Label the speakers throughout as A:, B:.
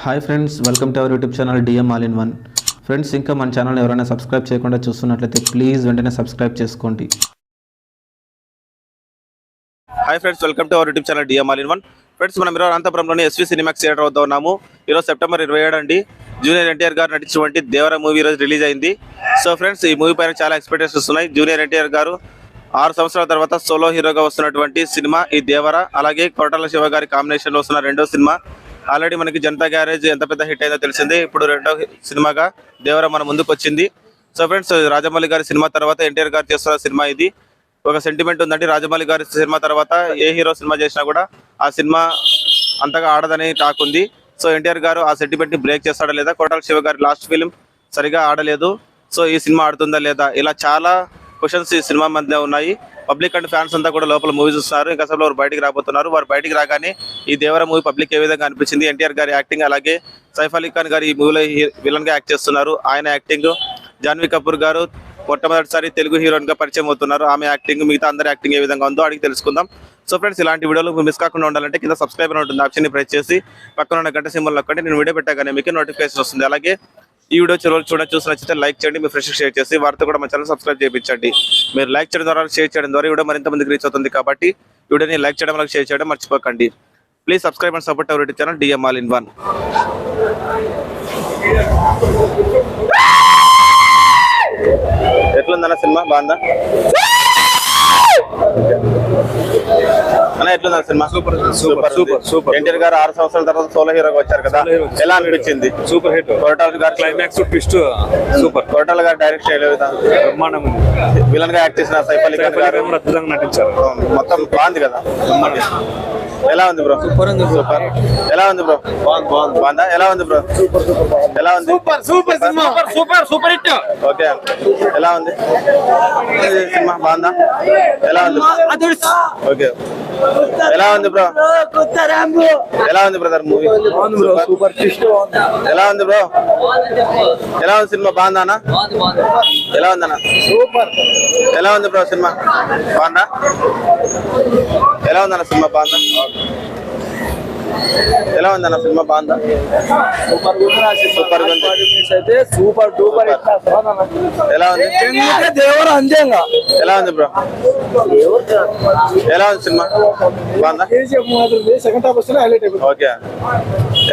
A: Hi friends, welcome to our YouTube channel DM all in one. Friends, ఇంకా మన channel ఎవరైనా subscribe చేయకుండా చూస్తున్నట్లయితే ప్లీజ్ వెంటనే సబ్స్క్రైబ్ చేసుకోండి.
B: Hi friends, welcome to our YouTube channel DM all in one. Friends, మనం ఈరోజు అనంతపురంలోని SV Cinemax theatre వద్ద ఉన్నాము. ఈరోజు సెప్టెంబర్ 27 అండి. జూనియర్ ఎన్టీఆర్ గారు నటించినటువంటి దేవర మూవీ ఈరోజు రిలీజ్ అయింది. సో ఫ్రెండ్స్, ఈ మూవీ పైన చాలా ఎక్స్పెక్టేషన్స్ ఉన్నాయి. జూనియర్ ఎన్టీఆర్ గారు 6 సంవత్సరాల తర్వాత సోలో హీరోగా వస్తున్నటువంటి సినిమా ఈ దేవర. అలాగే కొరటాల శివ గారి కాంబినేషన్లో వస్తున్న రెండో సినిమా. ఆల్రెడీ మనకి జనతా గ్యారేజ్ ఎంత పెద్ద హిట్ అయిందో తెలిసింది. ఇప్పుడు రెండో సినిమాగా దేవర మన ముందుకు వచ్చింది. సో ఫ్రెండ్స్, రాజమౌళి గారి సినిమా తర్వాత ఎన్టీఆర్ గారు చేస్తున్న సినిమా ఇది. ఒక సెంటిమెంట్ ఉందండి. రాజమౌళి గారి సినిమా తర్వాత ఏ హీరో సినిమా చేసినా కూడా ఆ సినిమా అంతగా ఆడదని టాక్ ఉంది. సో ఎన్టీఆర్ గారు ఆ సెంటిమెంట్ ని బ్రేక్ చేస్తాడా లేదా? కొరటాల శివ గారి లాస్ట్ ఫిలిం సరిగా ఆడలేదు. సో ఈ సినిమా ఆడుతుందా లేదా? ఇలా చాలా క్వశ్చన్స్ ఈ సినిమా మధ్య ఉన్నాయి. పబ్లిక్ అండ్ ఫ్యాన్స్ అంతా కూడా లోపల మూవీ చూస్తున్నారు. ఇంకా అసలు వారు బయటికి రాబోతున్నారు. వారు బయటికి రాగానే ఈ దేవర మూవీ పబ్లిక్ ఏ విధంగా అనిపించింది, ఎన్టీఆర్ గారి యాక్టింగ్, అలాగే సైఫ్ అలీ ఖాన్ గారు ఈ మూవీలో విలన్ గా యాక్ట్ చేస్తున్నారు, ఆయన యాక్టింగ్, జాన్వీ కపూర్ గారు మొట్టమొదటిసారి తెలుగు హీరోయిన్ గా పరిచయం అవుతున్నారు, ఆమె యాక్టింగ్, మిగతా అందరి యాక్టింగ్ ఏ విధంగా ఉందో అడిగి తెలుసుకుందాం. సో ఫ్రెండ్స్, ఇలాంటి వీడియోలు మిస్ కాకుండా ఉండాలంటే కింద సబ్స్క్రైబ్ ఉంటుంది ఆప్షన్ ని ప్రెస్ చేసి పక్కన ఉన్న గంట సింబల్ నొక్కండి. నేను వీడియో పెట్టగానే మీకు నోటిఫికేషన్ వస్తుంది. అలాగే ఈ వీడియో చూసి నచ్చితే లైక్ చేయండి, మీ ఫ్రెండ్స్ షేర్ చేసి వారితో కూడా మా ఛానల్ సబ్స్క్రైబ్ చేయించండి. మీరు లైక్ చేయడం ద్వారా, షేర్ చేయడం ద్వారా వీడియో మరింత మందికి రీచ్ అవుతుంది. కాబట్టి వీడియోని లైక్ చేయడం, అలాగే షేర్ చేయడం మర్చిపోకండి. Please subscribe and support our YouTube channel DM all in one. ఎట్లుందన్న సినిమా? బాగుందా అన్న? ఎట్లుందా సినిమా? Super super super super. NTR గారు 6 సంవత్సరాల తర్వాత సోలో హీరోగా వచ్చారు కదా, ఎలా అనిపించింది? Super hit. కొరటాల గారు క్లైమాక్స్ ట్విస్ట్ సూపర్. కొరటాల గారు డైరెక్ట్ చేయలేదు, విలన్ గా యాక్ట్ చేసిన సైఫ్ అలీ ఖాన్ గారు అద్భుతంగా నటించారు. మొత్తం బాగుంది కదా. ఎలా ఉంది బ్రో? సూపర్ ఉంది. సూపర్. ఎలా ఉంది బ్రో? బాగుందా? ఎలా ఉంది బ్రో? ఎలా ఉంది? Super super cinema. Super super hit. Okay, ఎలా ఉంది సినిమా? బాగుందా? ఎలా ఉంది? ఓకే, ఎలా ఉంది బ్రో? ఎలా ఉంది బ్రదర్ మూవీ? Super twist. ఎలా ఉంది బ్రో? ఎలా ఉంది సినిమా? బాగుందా అన్న? ఎలా ఉంది అన్న? సూపర్. ఎలా ఉంది బ్రో సినిమా? బాగుందా? ఎలా ఉంది అన్న సినిమా? బాగుందా? ఎలా ఉంది అన్న సినిమా? బాగుందా? సూపర్ సూపర్ అయితే సూపర్ డూపర్. ఎలా ఉంది దేవర? అంజంగా ఎలా ఉంది బ్రో? ఎలా ఉంది సినిమా? బాగుందా? ఓకే,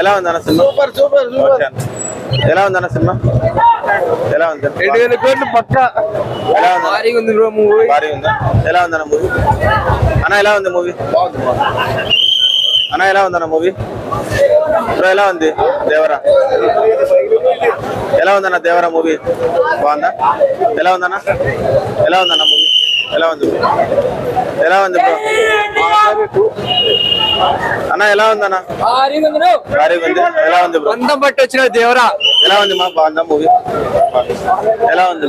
B: ఎలా ఉంది అన్న సినిమా? Super super super. ఎలా ఉంది అన్న సినిమా? ఎలా ఉంది? 2,000 కోట్లు పక్క. ఎలా ఉంది? భారీ ఉంది బ్రో మూవీ. భారీ ఉందా? ఎలా ఉంది అన్న మూవీ? అన్న ఎలా ఉంది మూవీ? అన్న ఎలా ఉందన్న మూవీ? బ్రో ఎలా ఉంది దేవర? ఎలా ఉందన్న దేవర మూవీ? బాగుందా? ఎలా ఉందన్న? ఎలా ఉందన్న మూవీ? ఎలా ఉంది? ఎలా ఉంది బ్రో? అన్న ఎలా ఉందన్న? భారీగా ఉంది. ఎలా ఉంది బ్రో? అందం బట్టి వచ్చిన దేవర. ఎలా ఉంది మా? బాగుందా మూవీ? ఎలా ఉంది?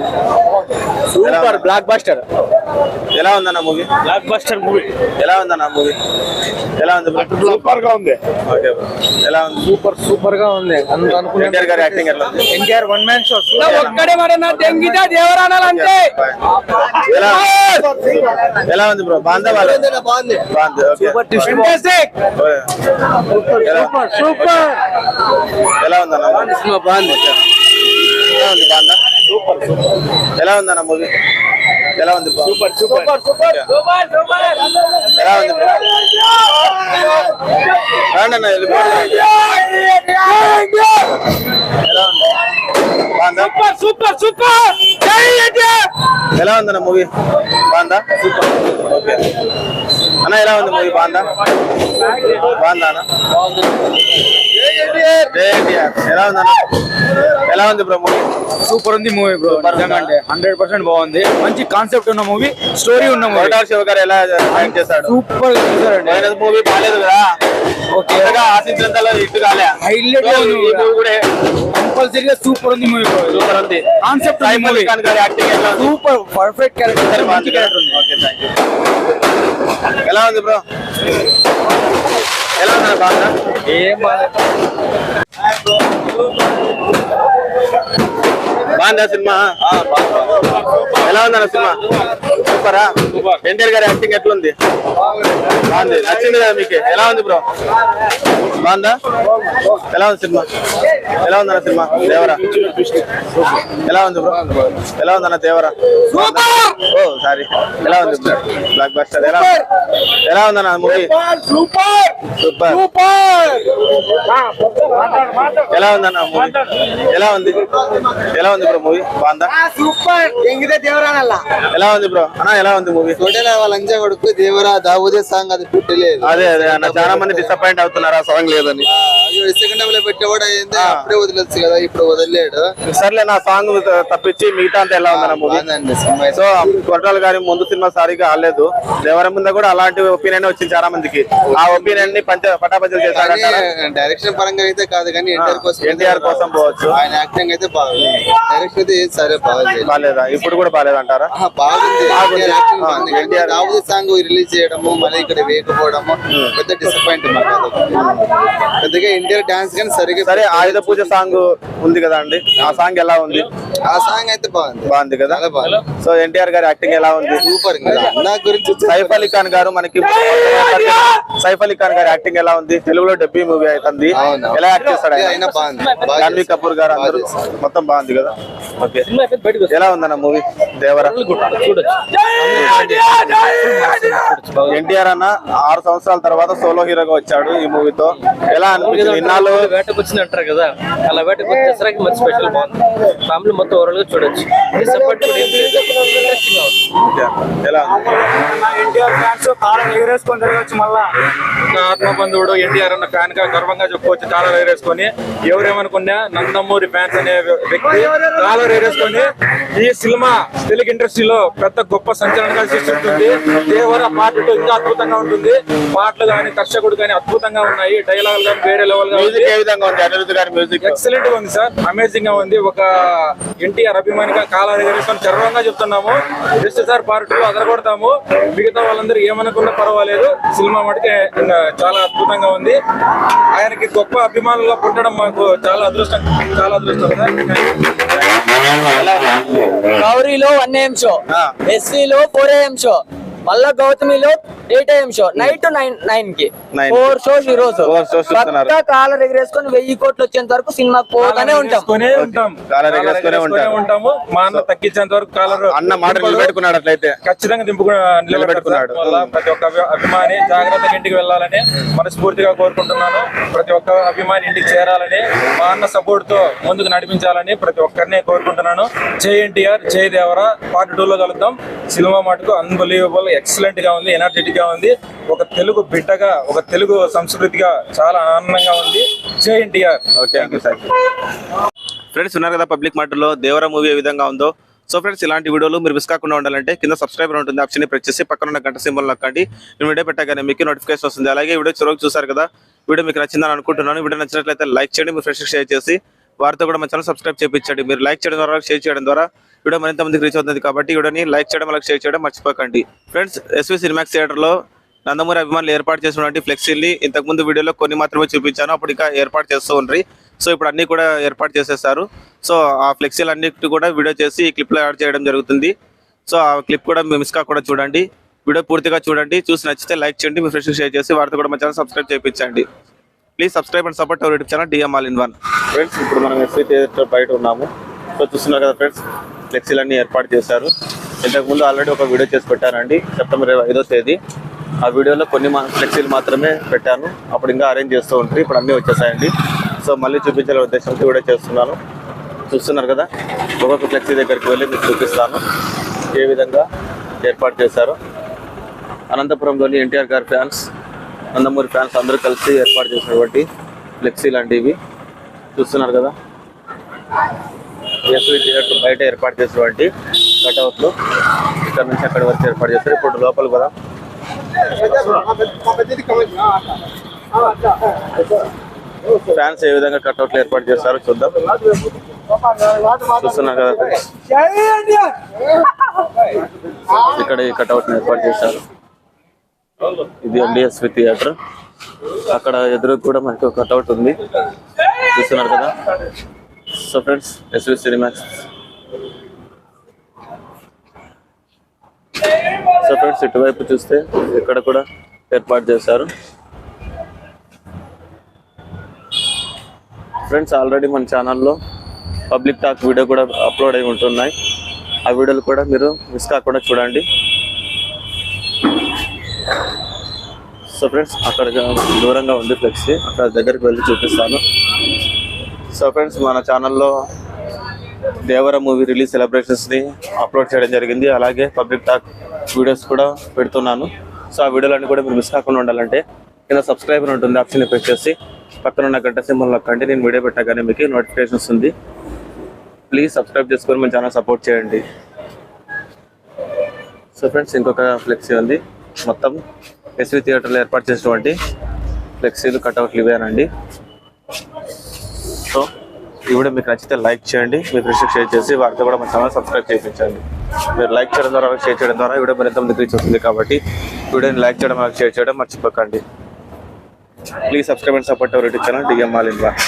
B: Super block buster. ఎలా ఉందన్న మూవీ? Block buster movie. ఎలా ఉందన్న మూవీ? ఎలా ఉంది? సూపర్ గా ఉంది. ఓకే, ఎలా ఉంది? సూపర్ సూపర్ గా ఉంది. ఎన్టీఆర్ గారి యాక్టింగ్ ఎట్లా ఉంది? NTR one man show. ఒక్కడే మన దెంగితా దేవరానాలంటే. ఎలా ఉంది బ్రో? బాగుందా? బాగుంది. బాగుంది. Super fantastic. Super super. ఎలా ఉందన్న? బాగుంది. ఎలా ఉంది? బాగుందా? Super super. ఎలా ఉందన్న మూవీ? ఎలా ఉంది? Super super super super super. ఎలా ఉంది? రాండన్న ఎలా ఉంది? బాగుందా? Super super super. ఎలా ఉందన్న మూవీ? బాగుందా? సూపర్. ఓకే అన్న, ఎలా ఉంది మూవీ? బాగుందా? బాగుందా అన్న? ఎలా ఉందన్న? ఎలా ఉంది బ్రో మూవీ?
C: సూపర్ ఉంది మూవీ బ్రో. నిజంగా అంటే 100% బాగుంది. మంచి కాన్సెప్ట్ ఉన్న మూవీ, స్టోరీ ఉన్న మూవీ.
B: కొరటాల శివ గారు ఎలా యాక్ట్ చేశాడు?
C: సూపర్ చేశారండి.
B: మూవీ బాగాలేదు కదా, ఓకే ఆశించినంతలో హిట్ కాలే.
C: హైలైట్ కంపల్సరీగా సూపర్ ఉంది మూవీ.
B: సూపర్ ఉంది
C: concept.
B: Movie acting
C: super perfect character. మంచి క్యారెక్టర్ ఉంది.
B: Okay, thank you. ఎలా ఉంది బ్రో? ఎలా ఉంది? బాగుందా?
C: ఏం బాగాలేదు.
B: బాగుందా సినిమా? ఎలా ఉందన్న సినిమా? సూపరా? ఎన్టీఆర్ గారి యాక్టింగ్ ఎట్లుంది? బాగుంది. నచ్చింది కదా మీకు? ఎలా ఉంది బ్రో? బాగుందా? ఎలా ఉంది సినిమా? ఎలా ఉందన్న సినిమా దేవరా? ఎలా ఉంది బ్రో? ఎలా ఉందన్న దేవరా? ఓ సారీ. ఎలా ఉంది బ్లాక్ బస్టర్? ఎలా ఉందన్న మూవీ? సూపర్. ఎలా ఉందన్న మూవీ? ఎలా ఉంది బ్రో మూవీ? బాగుందా?
D: సూపర్ ఎంగితే దేవరానల్లా
B: ఎలా ఉంది బ్రో అన్న? ఎలా ఉంది మూవీ?
D: లంచా కొడుకు దేవరా దావుదే సాంగ్ అది పెట్టలేదు.
B: అదే అన్న, చాలా మంది డిసప్పాయింట్ అవుతున్నారు ఆ సాంగ్ లేదని.
D: సెకండ్ హాఫ్ లో పెట్టేవాడు అయింది అప్పుడే వదిలేచ్చు కదా, ఇప్పుడు వదిలేడు.
B: సర్లే, నా సాంగ్ తప్పించి మిగతా అంతా ఎలా ఉందన్న మూవీ? సో కొట్టాల గారి ముందు సినిమా సారిగా ఆడలేదు, దేవర ముందు కూడా అలాంటి ఒపీనియన్ వచ్చింది చాలా మందికి. ఆ ఒపీనియన్ ని పటాపంచలు చేశారంటారా?
D: డైరెక్షన్ పరంగా అయితే కాదు కానీ
B: ఎన్టీఆర్ కోసం పోవచ్చు.
D: ఆయన యాక్టింగ్ అయితే బాగుంది, డైరెక్షన్ అయితే సరే
B: బాగాలేదా? ఇప్పుడు కూడా బాగాలేదంటారా?
D: బాగుంది. దావుదే సాంగ్ రిలీజ్ చేయడము మళ్ళీ ఇక్కడ వేయకపోవడము పెద్ద డిసప్పాయింట్ మాకు. పెద్దగా ఎన్టీఆర్ డాన్స్ కానీ
B: సరే, ఆయుధ పూజ సాంగ్ ఉంది కదా అండి, ఆ సాంగ్ ఎలా ఉంది?
D: ఆ సాంగ్ అయితే
B: బాగుంది కదా. సో ఎన్టీఆర్ గారి యాక్టింగ్ ఎలా ఉంది?
D: సూపర్. నా గురించి
B: సైఫ్ అలీ ఖాన్ గారు మనకి సైఫ్ అలీ ఖాన్ గారి యాక్టింగ్ ఎలా ఉంది? తెలుగులో డబ్బీ మూవీ అవుతుంది, ఎలా యాక్ట్ చేస్తాడు ఆయన? జాన్వీ కపూర్ గారు అందరూ మొత్తం బాగుంది కదా. ఓకే, ఎలా ఉందన్న మూవీ దేవరా? ఎన్టీఆర్ అన్న 6 సంవత్సరాల తర్వాత సోలో హీరోగా వచ్చాడు ఈ మూవీతో. ఎలా అనిపించింది? ఇన్నాళ్ళు
E: వేటకు వచ్చింది అంటారు కదా, అలా వేటకు వచ్చేసరికి మంచి స్పెషల్ బాగుంది. ఫ్యామిలీ మొత్తం ఓవరాల్ గా చూడొచ్చు.
B: ఎలా
C: ఎన్టీఆర్ ఫ్యాన్స్ కాలం ఎగరేసుకొని తిరగచ్చు. మళ్ళా ఆత్మబంధువుడు ఎన్టీఆర్ అన్న ఫ్యాన్ గా గర్వంగా చెప్పుకోవచ్చు. కాలర్ ఎగరేసుకొని ఎవరేమనుకున్నా నందమూరి ఫ్యాన్స్ అనే వ్యక్తి కాలర్ ఎగరేసుకొని ఈ సినిమా తెలుగు ఇండస్ట్రీలో పెద్ద గొప్ప సంచలనంగా సృష్టిస్తుంది. దేవర పార్ట్ 2 ఇంకా అద్భుతంగా ఉంటుంది. పాటలు కానీ దర్శకుడు కానీ అద్భుతంగా ఉన్నాయి. డైలాగ్ కానీ వేరే లెవెల్ గా ఉంది.
B: అనిరుద్ధ్ గారి మ్యూజిక్
C: ఎక్సలెంట్ గా ఉంది సార్, అమేజింగ్ గా ఉంది. ఒక ఎన్టీఆర్ అభిమానిగా కాలర్ ఎగరేసుకొని గర్వంగా చెప్తున్నాము. Just sir part 2 అదరగొడతాము. మిగతా వాళ్ళందరూ ఏమనుకున్నా పర్వాలేదు, సినిమా మటుకే చాలా అద్భుతంగా ఉంది. ఆయనకి గొప్ప అభిమానులుగా పుట్టడం మాకు చాలా అదృష్టం సార్.
F: గౌరీలో 1 AM షో, ఎస్వీలో 4 AM షో, మళ్ళా గౌతమిలో 8 AM షో, నైట్ 9 కి 4 షోస్ ఈ రోజు. పక్కా కాలర్ ఎగరేసుకొని 1000 కోట్లు వచ్చేంత వరకు సినిమాకి పోతానే
C: ఉంటాము. మా అన్న తగ్గించేంత వరకు కాలర్
B: అన్న మాట నిలబెట్టుకున్నాడు. అట్లయితే
C: ఖచ్చితంగా నిలబెట్టుకున్నాడు. ప్రతి ఒక్క అభిమాని జాగ్రత్తగా ఇంటికి వెళ్ళాలని మనస్ఫూర్తిగా కోరుకుంటున్నాను. ప్రతి ఒక్క అభిమాని ఇంటికి చేరాలని, మా అన్న సపోర్ట్ తో ముందుకు నడిపించాలని ప్రతి ఒక్కరిని కోరుకుంటున్నాను. జై ఎన్టీఆర్, జై దేవరా. పార్ట్ 2 లో కలుద్దాం. సినిమా మటుకు అన్బిలీవబుల్, ఎక్సలెంట్ గా ఉంది, ఎనర్జెటిక్ గా ఉంది. ఒక తెలుగు బిడ్డగా, ఒక తెలుగు సంస్కృతిగా చాలా ఆనందంగా ఉంది. జై ఎన్టీఆర్.
B: ఫ్రెండ్స్ ఉన్నారు కదా పబ్లిక్ మాటల్లో దేవరా మూవీ ఏ విధంగా ఉందో. సో ఫ్రెండ్స్, ఇలాంటి వీడియోలు మీరు మిస్ కాకుండా ఉండాలంటే కింద సబ్స్క్రైబర్ ఉంటుంది, ఆప్షన్ ప్రెస్ చేసి పక్కన ఉన్న గంట సింబల్ నొక్కండి. నేను వీడియో పెట్టగానే మీకు నోటిఫికేషన్ వస్తుంది. అలాగే వీడియో చివరికి చూసారు కదా, వీడియో మీకు నచ్చిందని అనుకుంటున్నాను. వీడియో నచ్చినట్లయితే లైక్ చేయండి, మీ ఫ్రెండ్స్కి షేర్ చేసి వారితో కూడా మన ఛానల్ సబ్స్క్రైబ్ చేయించండి. మీరు లైక్ చేయడం ద్వారా, షేర్ చేయడం ద్వారా వీడియో మరింత మందికి రీచ్ అవుతుంది. కాబట్టి వీడియోని లైక్ చేయడం, అలాగే షేర్ చేయడం మర్చిపోకండి. ఫ్రెండ్స్, ఎస్వి సినిమాక్స్ థియేటర్లో నందమూరి అభిమానులు ఏర్పాటు చేసినటువంటి ఫ్లెక్సీల్ని ఇంతకుముందు వీడియోలో కొన్ని మాత్రమే చూపించాను, అప్పుడు ఇంకా ఏర్పాటు చేస్తూ ఉండ్రి. సో ఇప్పుడు అన్నీ కూడా ఏర్పాటు చేసేసారు. సో ఆ ఫ్లెక్సీలు అన్నిటి కూడా వీడియో చేసి ఈ క్లిప్లో యాడ్ చేయడం జరుగుతుంది. సో ఆ క్లిప్ కూడా మిస్ కాకుండా చూడండి, వీడియో పూర్తిగా చూడండి. చూసి నచ్చితే లైక్ చేయండి, మీ ఫ్రెండ్స్కి షేర్ చేసి వారితో కూడా మన ఛానల్ సబ్స్క్రైబ్ చేయించండి. Please subscribe and support our YouTube channel DM all in one. Friends, ఇప్పుడు మనం ఎస్వి థియేటర్ బయట ఉన్నాము. సో చూస్తున్నారు కదా ఫ్రెండ్స్, ఫ్లెక్సీలన్నీ ఏర్పాటు చేశారు. ఇంతకుముందు ఆల్రెడీ ఒక వీడియో చేసి పెట్టానండి, సెప్టెంబర్ 5వ తేదీ. ఆ వీడియోలో కొన్ని ఫ్లెక్సీలు మాత్రమే పెట్టాను, అప్పుడు ఇంకా అరేంజ్ చేస్తూ ఉంటారు. ఇప్పుడు అన్నీ వచ్చేసాయండి. సో మళ్ళీ చూపించాలనే ఉద్దేశంతో వీడియో చేస్తున్నాను. చూస్తున్నారు కదా, ఒక్కొక్క ఫ్లెక్సీ దగ్గరికి వెళ్ళి మీకు చూపిస్తాను ఏ విధంగా ఏర్పాటు చేశారు. అనంతపురంలోని ఎన్టీఆర్ గారి ఫ్యాన్స్, నందమూరి ఫ్యాన్స్ అందరూ కలిసి ఏర్పాటు చేసినటువంటి ఫ్లెక్సీలు అండి ఇవి. చూస్తున్నారు కదా, ఎస్వి థియేటర్ బయట ఏర్పాటు చేసినటువంటి కట్అవుట్లు ఇక్కడ నుంచి అక్కడి వరకు ఏర్పాటు చేస్తారు. ఇప్పుడు లోపల కూడా ఫ్యాన్స్ ఏ విధంగా కట్అవుట్లు ఏర్పాటు చేస్తారో చూద్దాం. చూస్తున్నారు కదా, ఇక్కడ ఈ కట్అవుట్ని ఏర్పాటు చేశారు. ఇది అండి ఎస్వి థియేటర్. అక్కడ ఎదురు కూడా మనకి ఒక కట్అవుట్ ఉంది, చూస్తున్నారు కదా. So friends, SV Cinemax so friends ఇటువైపు చూస్తే ఇక్కడ కూడా ఏర్పాటు చేశారు. ఫ్రెండ్స్ ఆల్రెడీ మన ఛానల్లో పబ్లిక్ టాక్ వీడియో కూడా అప్లోడ్ అయి ఉంటున్నాయి. ఆ వీడియోలు కూడా మీరు మిస్ కాకుండా చూడండి. సో ఫ్రెండ్స్ అక్కడ దూరంగా ఉంది ఫ్లెక్సీ, అక్కడ దగ్గరికి వెళ్ళి చూపిస్తాను. సో ఫ్రెండ్స్ మన ఛానల్లో దేవర మూవీ రిలీజ్ సెలబ్రేషన్స్ని అప్లోడ్ చేయడం జరిగింది. అలాగే పబ్లిక్ టాక్ వీడియోస్ కూడా పెడుతున్నాను. సో ఆ వీడియోలన్నీ కూడా మీరు మిస్ కాకుండా ఉండాలంటే కింద సబ్స్క్రైబర్ ఉంటుంది ఆప్షన్ ప్రెస్ చేసి పక్కన ఉన్న గంట సింబల్ నొక్కండి. నేను వీడియో పెట్టగానే మీకు నోటిఫికేషన్ వస్తుంది. ప్లీజ్ సబ్స్క్రైబ్ చేసుకొని మన ఛానల్ సపోర్ట్ చేయండి. సో ఫ్రెండ్స్ ఇంకొక ఫ్లెక్సీ ఉంది. మొత్తం ఎస్వి థియేటర్లో ఏర్పాటు చేసినటువంటి ఫ్లెక్సీలు కట్అవుట్లు ఇవేనండి. సో ఈ వీడియో మీకు నచ్చితే లైక్ చేయండి, మీ ఫ్రెండ్స్కి షేర్ చేసి వారితో కూడా మన ఛానల్ సబ్స్క్రైబ్ చేయించండి. మీరు లైక్ చేయడం ద్వారా షేర్ చేయడం ద్వారా వీడియో మరింత మందికి రీచ్ అవుతుంది. కాబట్టి వీడియోని లైక్ చేయడం షేర్ చేయడం మర్చిపోకండి. Please subscribe and support our YouTube channel DM All in One.